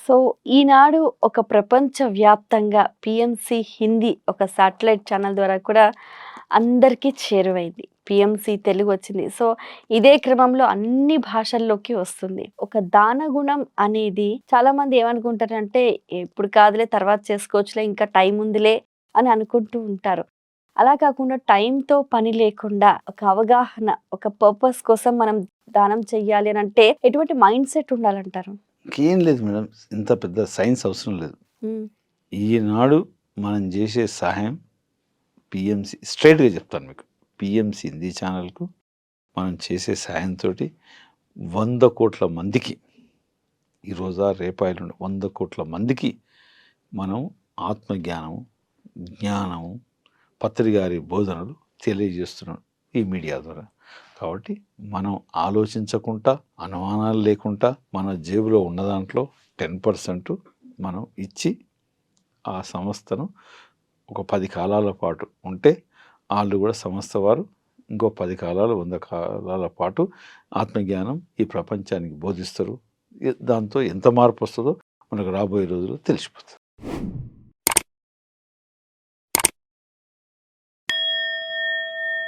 So, ఈనాడు ఒక ప్రపంచవ్యాప్తంగా PMC Hindi ఒక శాటిలైట్ ఛానల్ ద్వారా కూడా అందరికీ చేరువైంది. పీఎంసీ తెలుగు వచ్చింది. సో, ఇదే క్రమంలో అన్ని భాషల్లోకి వస్తుంది. ఒక దానగుణం అనేది చాలామంది ఏమనుకుంటారంటే, ఇప్పుడు కాదులే తర్వాత చేసుకోవచ్చులే, ఇంకా టైం ఉందిలే అని అనుకుంటూ ఉంటారు. అలా కాకుండా టైంతో పని లేకుండా ఒక అవగాహన, ఒక పర్పస్ కోసం మనం దానం చెయ్యాలి అనంటే ఎటువంటి మైండ్ సెట్ ఉండాలంటారు? ఇంకేం లేదు మేడం. ఇంత పెద్ద సైన్స్ అవసరం లేదు. హ్మ్. ఈనాడు మనం చేసే సహాయం పిఎంసి స్ట్రెయిట్‌గా చెప్తాను మీకు. పిఎంసి హిందీ ఛానల్‌కు మనం చేసే సహాయంతోటి 100,00,00,000 మందికి ఈ రోజా రేపా ఎల్లుండి 100,00,00,000 మందికి మనం ఆత్మజ్ఞానము, జ్ఞానము, పత్రి గారి బోధనలు తెలియజేస్తున్నాం ఈ మీడియా ద్వారా. కాబట్టి మనం ఆలోచించకుండా, అనుమానాలు లేకుండా మన జేబులో ఉన్న దాంట్లో 10% మనం ఇచ్చి ఆ సంస్థను ఒక 10 కాలాల పాటు ఉంటే వాళ్ళు కూడా సంస్థ వారు ఇంకో 10 కాలాలు 100 కాలాల పాటు ఆత్మజ్ఞానం ఈ ప్రపంచానికి బోధిస్తారు. దాంతో ఎంత మార్పు వస్తుందో మనకు రాబోయే రోజుల్లో తెలిసిపోతుంది.